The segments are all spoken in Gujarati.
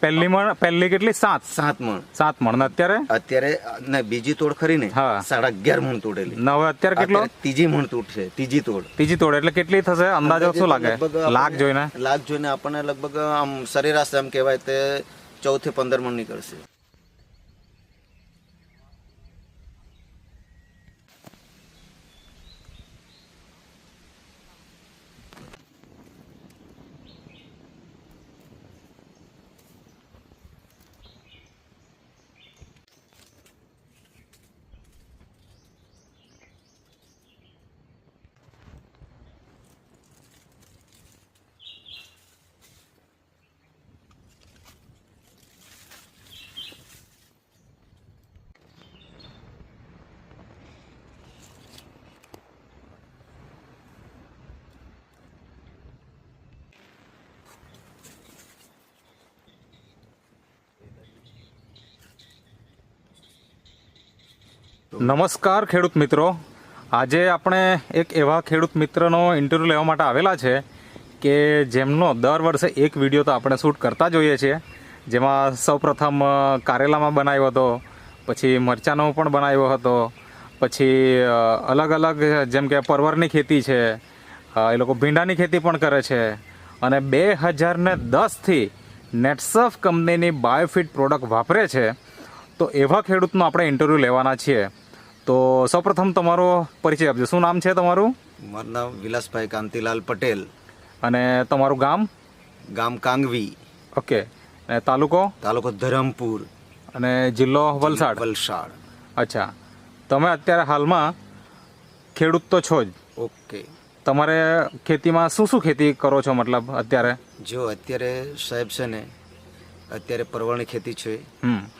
પહેલી કેટલી 7 મણ 7 મણ ને અત્યારે ને બીજી તોડ ખરી ને હા. 11.5 મણ તોડેલી. ને હવે અત્યારે કેટલો અત્યારે ત્રીજી મણ તૂટશે, ત્રીજી તોડ એટલે કેટલી થશે અંદાજો શું લાગે? લાખ જોઈને આપણને લગભગ આમ સરેરાશ એમ કહેવાય તે 14 થી 15 મણ નીકળશે. નમસ્કાર ખેડૂત મિત્રો, આજે આપણે એક એવા ખેડૂત મિત્રનો ઇન્ટરવ્યૂ લેવા માટે આવેલા છે કે જેમનો દર વર્ષે એક વિડીયો તો આપણે શૂટ કરતા જોઈએ છીએ, જેમાં સૌપ્રથમ કારેલામાં બનાવ્યો હતો, પછી મરચાંનો પણ બનાવ્યો હતો, પછી અલગ અલગ જેમ કે પરવરની ખેતી છે, એ લોકો ભીંડાની ખેતી પણ કરે છે, અને 2010થી નેટસફ કંપનીની બાયોફિટ પ્રોડક્ટ વાપરે છે. તો એવા ખેડૂતનો આપણે ઇન્ટરવ્યૂ લેવાના છીએ. તો સૌપ્રથમ તમારો પરિચય આપજો. શું નામ છે તમારું? મારું નામ વિલાસભાઈ કાંતિલાલ પટેલ. અને તમારું ગામ? ગામ કાંગવી. ઓકે. અને તાલુકો ધરમપુર. અને જિલ્લો વલસાડ. અચ્છા. તમે અત્યારે હાલમાં ખેડૂત તો છો જ. ઓકે. તમારે ખેતીમાં શું ખેતી કરો છો? મતલબ અત્યારે સાહેબ છે ને, અત્યારે પરવળની ખેતી છે.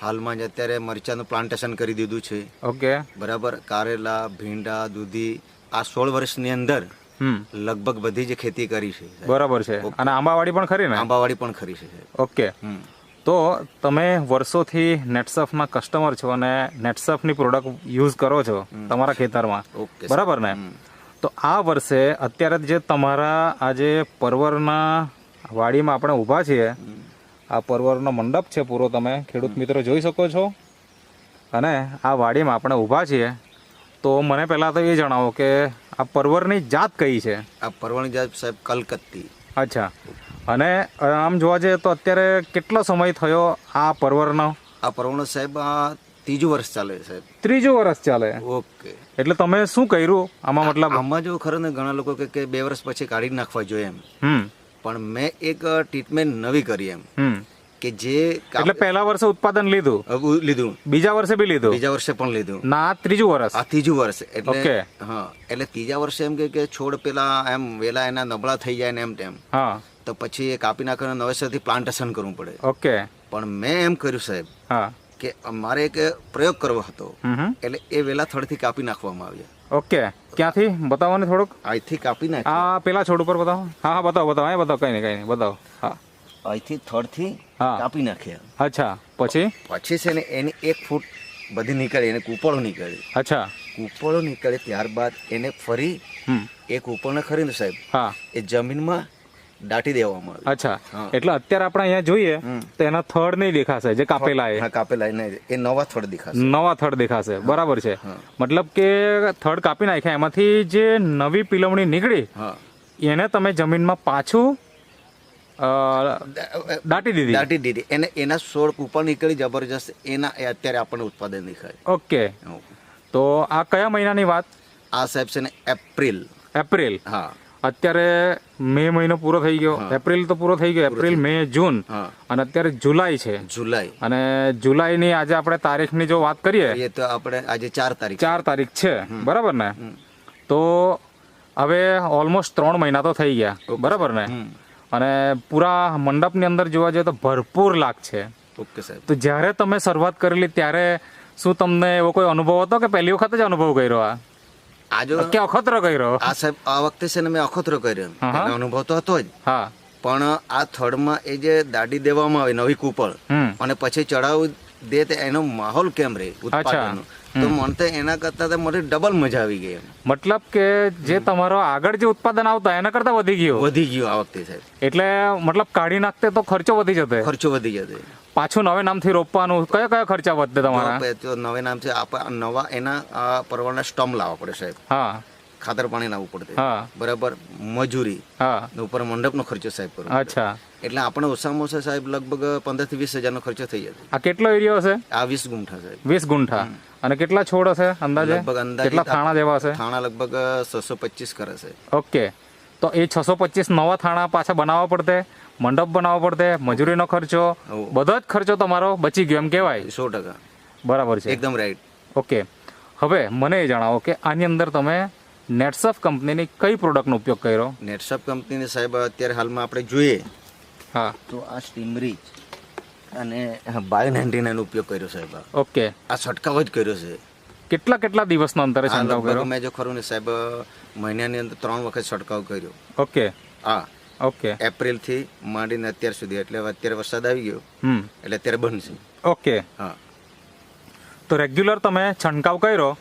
હાલમાં જ અત્યારે મરચાનું પ્લાન્ટેશન કરી દીધું છે. ઓકે. બરાબર. કારેલા, ભીંડા, દૂધી આ 16 વર્ષની અંદર લગભગ બધી જ ખેતી કરી છે. બરાબર છે. અને આંબાવાડી પણ ખરી ને? આંબાવાડી પણ ખરી છે. ઓકે. તો તમે વર્ષોથી નેટસફના કસ્ટમર છો અને નેટસફની પ્રોડક્ટ યુઝ કરો છો તમારા ખેતરમાં, બરાબર ને? તો આ વર્ષે અત્યારે જે તમારા આજે પરવરના વાડીમાં આપણે ઊભા છીએ, આ પરવરનો મંડપ છે પૂરો, તમે ખેડૂત મિત્રો જોઈ શકો છો. અને આ વાડીમાં આપણે ઊભા છીએ. તો મને પહેલાં તો એ જણાવો કે આ પરવરની જાત કઈ છે? આ પરવરની જાત સાહેબ કલકત્તી. અચ્છા. અને આમ જોવા જઈએ તો અત્યારે કેટલો સમય થયો આ પરવરનો? આ પરવરનો સાહેબ ત્રીજું વર્ષ ચાલે સાહેબ. ત્રીજું વર્ષ ચાલે. ઓકે. એટલે તમે શું કર્યું આમાં? મતલબ આમાં જો ખરું ને, ઘણા લોકો કે 2 વર્ષ પછી કાઢી નાખવા જોઈએ એમ, પણ મેં એક ટ્રીટમેન્ટ નવી કરી એમ કે જે એટલે પહેલા વર્ષે ઉત્પાદન લીધું, બીજા વર્ષે બી લીધું, બીજા વર્ષે પણ લીધું, ના ત્રીજું વર્ષ? આ ત્રીજું વર્ષ. એટલે હા, એટલે ત્રીજા વર્ષે એમ કે છોડ પેલા એમ વેલા એના નબળા થઈ જાય ને એમ તેમ, હા, તો પછી એ કાપી નાખીને નવેસરથી પ્લાન્ટેશન કરવું પડે. ઓકે. પણ મેં એમ કર્યું સાહેબ, હા, કે મારે એક પ્રયોગ કરવો હતો, એટલે એ વેલા થડથી કાપી નાખવામાં આવ્યા. ઓકે. ક્યાંથી બતાવો ને થોડુંક? અહીંથી કાપી નાખ. હા, પેલા છોડ ઉપર બતાવો. હા, બતાવો. બતાવો. કઈ નહીં બતાવો. હા, અહીંથી થડથી કાપી નાખ્યા. અચ્છા. પછી છે ને એની 1 ફૂટ બધી નીકળી, એને કૂપળો નીકળે. અચ્છા. કૂપળો નીકળે ત્યારબાદ એને ફરી એક ઉપરને ખરીને સાહેબ, હા, એ જમીનમાં દાટી દેવામાં આવે. અચ્છા. એટલે અત્યારે આપણે અહીંયા જોઈએ તો એના થડ નહીં દેખાશે, જે કાપેલા એ નવા થડ દેખાશે. બરાબર છે. મતલબ કે થડ કાપી નાખ્યા, એમાંથી જે નવી પિલવણી નીકળી એને તમે જમીનમાં પાછું દાટી દીધી. એને એના છોડ ઉપર નીકળી જબરજસ્ત, એના અત્યારે આપણને ઉત્પાદન દેખાય. ઓકે. તો આ કયા મહિનાની વાત? આ સાહેબ છે ને એપ્રિલ. હા. અત્યારે મે મહિનો પૂરો થઈ ગયો, એપ્રિલ તો પૂરો થઈ ગયો, એપ્રિલ, મે, જૂન, અને અત્યારે જુલાઈ છે. અને જુલાઈની આજે આપણે તારીખની જો વાત કરીએ તો આપણે આજે 4 તારીખ છે, બરાબર ને? તો હવે ઓલમોસ્ટ 3 મહિના તો થઈ ગયા, બરાબર ને? અને પૂરા મંડપની અંદર જોવા જઈએ તો ભરપૂર લાગ છે. ઓકે સાહેબ. તો જ્યારે તમે શરૂઆત કરેલી ત્યારે શું તમને એવો કોઈ અનુભવ હતો કે પહેલી વખત જ અનુભવ કર્યો? કે અખતરો કર્યો? આ સાહેબ આ વખતે છે ને મેં અખતરો કર્યો. અનુભવ તો હતો જ, પણ આ થડમાં એ જે દાડી દેવામાં આવે નવી કૂપળ અને પછી ચડાવ દે તે એનો માહોલ કેમ રહે ઉત્પાદનનો, તો મને તો એના કરતા તો મને ડબલ મજા આવી ગઈ એમ. મતલબ કે જે તમારો આગળ જે ઉત્પાદન આવતા એના કરતા વધી ગયું આ વખતે સાહેબ. એટલે મતલબ કાઢી નાખતે તો ખર્ચો વધી જતો. ખર્ચો વધી જતો. પાછું નવે નામથી રોપવાનું કયા કયા ખર્ચા વધે તમારા? તો નવે નામથી નવા એના પરવાળના સ્ટમ્પ લાવવા પડે સાહેબ. હા. ખાતર પાણી લાવવું પડે. હા. બરાબર. મજૂરી. હા. ઉપર મંડપનો ખર્ચો સાહેબ કરવો. અચ્છા. એટલે આપણે ઓછામાં ઓછા સાહેબ લગભગ 15 થી 20 હજારનો ખર્ચો થઈ જતો. આ કેટલો એરિયો હશે? આ 20 ગુંઠા સાહેબ. 20 ગુંઠા. અને કેટલા છોડ હશે અંદાજે? કેટલા થાણા જેવા હશે? થાણા લગભગ 625 કરે છે. ઓકે. તો એ 625 નવા થાણા પાછા બનાવવા પડતે, મંડપ બનાવવો પડતે, મજૂરીનો ખર્ચો, બધો જ ખર્ચો તમારો બચી ગયો એમ કહેવાય. 100%. બરાબર છે. એકદમ રાઈટ. ઓકે. હવે મને એ જણાવો કે આની અંદર તમે નેટસફ કંપનીની કઈ પ્રોડક્ટનો ઉપયોગ કર્યો? નેટસફ કંપનીની સાહેબ અત્યારે હાલમાં આપણે જોઈએ હા તો આ સ્ટીમરીચ અને બાયો 99 નો ઉપયોગ કર્યો સાહેબ. ઓકે. આ છંટકાવ જ કર્યો છે. કેટલા કેટલા દિવસનો અંતરે છંટકાવ કર્યો? મેં જો ખરું ને સાહેબ મહિનાની અંદર 3 વખત છંટકાવ કર્યો. ઓકે. હા. ઓકે. એપ્રિલ થી માંડીને અત્યાર સુધી, એટલે અત્યારે વરસાદ આવી ગયો એટલે અત્યારે બંધ છે. ઓકે. હા. તો રેગ્યુલર તમે છંટકાવ કર્યો,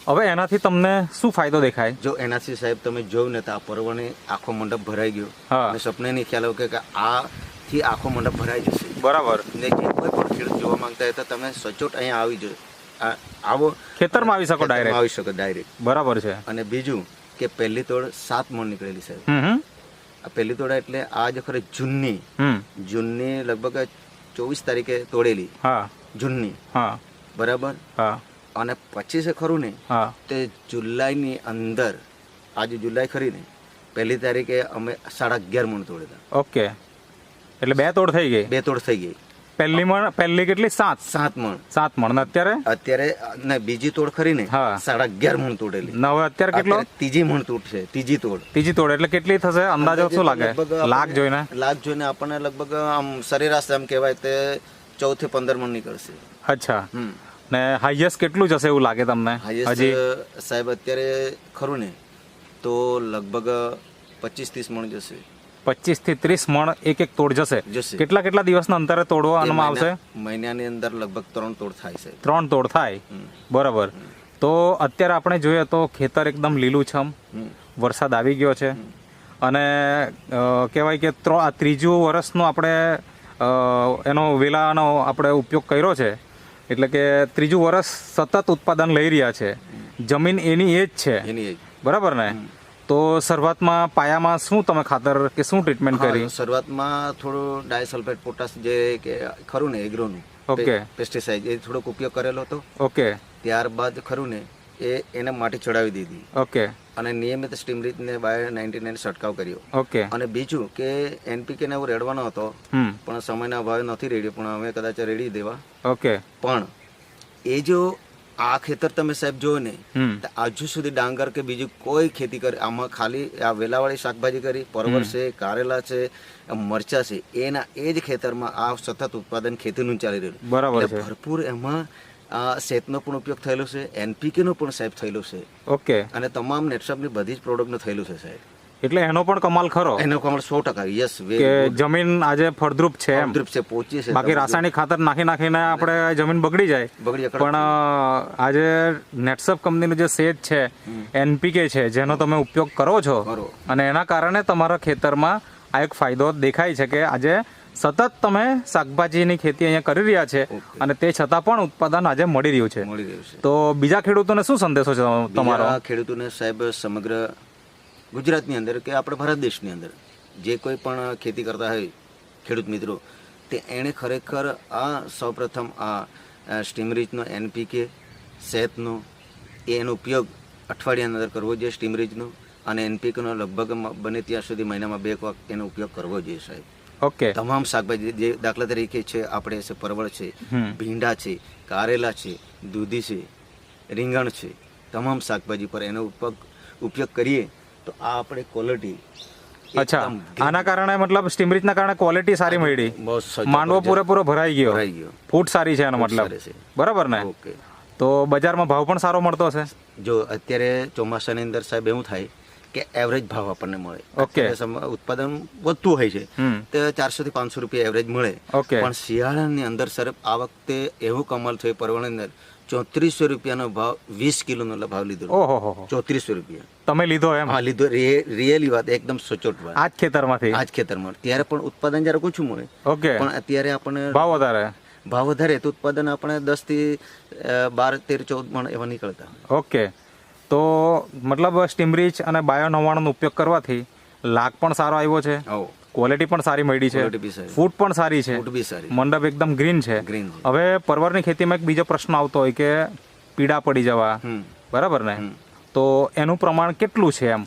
હવે એનાથી તમને શું ફાયદો દેખાય? જો એનાથી સાહેબ તમે જોયું ને તો આ પર્વને આખો મંડપ ભરાઈ ગયો. અને સપને નહીં ખ્યાલ આવ્યો કે આથી આખો મંડપ ભરાઈ જશે. બરાબર. ને જે કોઈ પણ ખેડૂત જોવા માંગતા હોય તો તમે સચોટ અહીંયા આવી જાય, આવો ખેતરમાં આવી શકો, ડાયરેક્ટ આવી શકો ડાયરેક્ટ. બરાબર છે. અને બીજું કે પહેલી તોડ 7 મણ નીકળેલી સાહેબ. આ પહેલી તોડ એટલે આ જે ખરે જૂનની લગભગ 24 તારીખે તોડેલી. હા. જૂનની. હા. બરાબર. હા. અને 25 ખરું ને તે જુલાઈની અંદર, આજે જુલાઈ ખરી ને, 1 તારીખે અમે 11.5 મણ તોડેલા. ઓકે. એટલે 2 તોડ થઈ ગઈ. 2 તોડ થઈ ગઈ. પહેલી કેટલી? 7 મણ. 7 મણ. અત્યારે ને બીજી તોડ ખરી ને 11.5 મણ તોડેલી. હવે અત્યારે કેટલો? ત્રીજી મણ તોડશે. ત્રીજી તોડ એટલે કેટલી થશે અંદાજો શું લાગે? લાખ જોઈને આપણને લગભગ આમ સરેરાશ એમ કહેવાય તે 14 થી 15 મણ નીકળશે. અચ્છા. ને હાઈએસ્ટ કેટલું જશે એવું લાગે તમને? હજી સાહેબ અત્યારે ખરું ને તો લગભગ 25-30 મણ જશે. 25 થી 30 મણ એક તોડ જશે. કેટલા દિવસના અંતરે તોડવામાં આવશે? મહિનાની અંદર લગભગ 3 તોડ થાય છે. 3 તોડ થાય. બરાબર. તો અત્યારે આપણે જોઈએ તો ખેતર એકદમ લીલુંછમ, વરસાદ આવી ગયો છે અને કહેવાય કે ત્રીજું વર્ષનો આપણે એનો વેલાનો આપણે ઉપયોગ કર્યો છે. એટલે કે ત્રીજું વર્ષ સતત ઉત્પાદન લઈ રહ્યા છે. જમીન એની એ જ છે. બરાબર ને? તો શરૂઆતમાં પાયામાં શું તમે ખાતર કે શું ટ્રીટમેન્ટ કરી? શરૂઆતમાં થોડું ડાયસલ્ફેટ પોટાશ જે કે ખરું ને એગ્રોનું પેસ્ટિસાઇડ એ થોડોક ઉપયોગ કરેલો હતો. ઓકે. ત્યારબાદ ખરું ને એને માટી ચડાવી દીધી. ઓકે. અને નિયમિત સ્ટીમરીચ ને બાયો 99 છંટકાવ કર્યો. ઓકે. અને બીજું કે એનપીકે ને એવું રેડવાનો હતો પણ સમયના અભાવે નથી રેડ્યો, પણ અમે કદાચ રેડી દેવા. ઓકે. પણ એ જો આ ખેતર તમે સાહેબ જોયો ને તો હજુ સુધી ડાંગર કે બીજું કોઈ ખેતી કરે, આમાં ખાલી આ વેલાવાળી શાકભાજી કરી, પરવર છે, કારેલા છે, મરચા છે, એના એ જ ખેતરમાં આ સતત ઉત્પાદન ખેતીનું ચાલી રહ્યું. બરાબર છે. ભરપૂર એમાં શેતનો પણ ઉપયોગ થયેલો છે, એનપીકે નો પણ સાહેબ થયેલો છે. ઓકે. અને તમામ નેટસપની બધી જ પ્રોડક્ટનું થયેલું છે સાહેબ. એટલે એનો પણ કમાલ ખરો. એનો કમાલ 100%. યસ. કે જમીન આજે ફળદ્રુપ છે. પોચી છે. બાકી રાસાયણિક ખાતર નાખીને આપણે જમીન બગડી જાય. પણ આજે નેટસફ કંપનીનું જે સેજ છે, એનપીકે છે, જેનો તમે ઉપયોગ કરો છો અને એના કારણે તમારા ખેતરમાં આ એક ફાયદો દેખાય છે કે આજે સતત તમે શાકભાજીની ખેતી અહીંયા કરી રહ્યા છે અને તે છતાં પણ ઉત્પાદન આજે મળી રહ્યું છે. તો બીજા ખેડૂતોને શું સંદેશો છે તમારો? ખેડૂતોને સાહેબ સમગ્ર ગુજરાતની અંદર કે આપણે ભારત દેશની અંદર જે કોઈ પણ ખેતી કરતા હોય ખેડૂત મિત્રો, તે એણે ખરેખર આ સૌપ્રથમ આ સ્ટીમરીચનો એનપીકે શેતનો એનો ઉપયોગ અઠવાડિયાની અંદર કરવો જોઈએ. સ્ટીમરીચનો અને એનપીકેનો લગભગ બને ત્યાં સુધી મહિનામાં 2 વખત એનો ઉપયોગ કરવો જોઈએ સાહેબ. ઓકે. તમામ શાકભાજી જે દાખલા તરીકે છે આપણે છે પરવળ છે, ભીંડા છે, કારેલા છે, દૂધી છે, રીંગણ છે, તમામ શાકભાજી પર એનો ઉપયોગ કરીએ તો આ આપણે ક્વોલિટી. અચ્છા. આના કારણે મતલબ સ્ટીમરીચના કારણે ક્વોલિટી સારી મળી, માંડવો પૂરેપૂરો ભરાઈ ગયો, ફૂટ સારી છે એનો મતલબ. બરાબર ને? તો બજારમાં ભાવ પણ સારો મળતો હશે. જો અત્યારે ચોમાસાની અંદર સાહેબ એવું થાય કે એવરેજ ભાવ આપણને મળે. ઓકે. અત્યારે ઉત્પાદન વધતું હોય છે તો 400 થી 500 રૂપિયા એવરેજ મળે. ઓકે. પણ શિયાળાની અંદર સર આ વખતે એવું કમાલ થયું પરવળની અંદર 3400 રૂપિયાનો ભાવ 20 કિલોનો ભાવ લીધો. ઓહો 3400 રૂપિયા તમે લીધો એમ? હા લીધો. રિયલી વાત, એકદમ સચોટ વાત. આજ ખેતરમાંથી? આજ ખેતરમાં. ત્યારે પણ ઉત્પાદન જરા ઓછું મળે, ઓકે, પણ અત્યારે આપણને ભાવ વધારે. ભાવ વધારે તો ઉત્પાદન આપણે 10 થી 12, 13, 14 મણ એવા નીકળતા. ઓકે, તો મતલબ સ્ટીમરીચ અને બાયો 99નો ઉપયોગ કરવાથી લાગ પણ સારો આવ્યો છે, આવો ક્વોલિટી પણ સારી મળી છે, ક્વોલિટી બી સારી, ફૂટ પણ સારી છે, ફૂટ બી સારી, મંડપ એકદમ ગ્રીન છે. ગ્રીન છે. હવે પરવરની ખેતીમાં એક બીજો પ્રશ્ન આવતો હોય કે પીડા પડી જવા, બરાબર ને? તો એનું પ્રમાણ કેટલું છે એમ?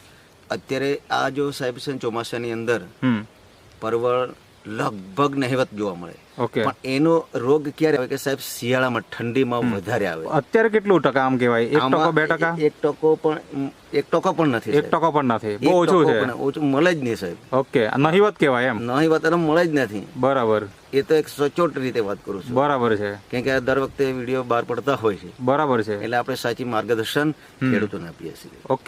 અત્યારે આ જો સાહેબ છે ચોમાસાની અંદર પરવળ લગભગ નહિવત જોવા મળે. ઓકે, પણ એનો રોગ ક્યારે આવે કે સાહેબ શિયાળામાં ઠંડીમાં વધારે આવે. અત્યારે કેટલું ટકા આમ કહેવાય? 1% 2%? 1% પણ નથી. 1% પણ નથી, બહુ ઓછું છે. ઓછું મળે જ નહીં સાહેબ. ઓકે, નહિવત કહેવાય એમ? નહિવત એટલે મળે જ નથી. બરાબર, એ તો એક સચોટ રીતે વાત કરું છું. બરાબર છે. કેમ કે દર વખતે વિડીયો બહાર પડતા હોય છે. બરાબર છે. એટલે આપણે સાચી માર્ગદર્શન ખેડૂતોને આપીએ છીએ. ઓકે.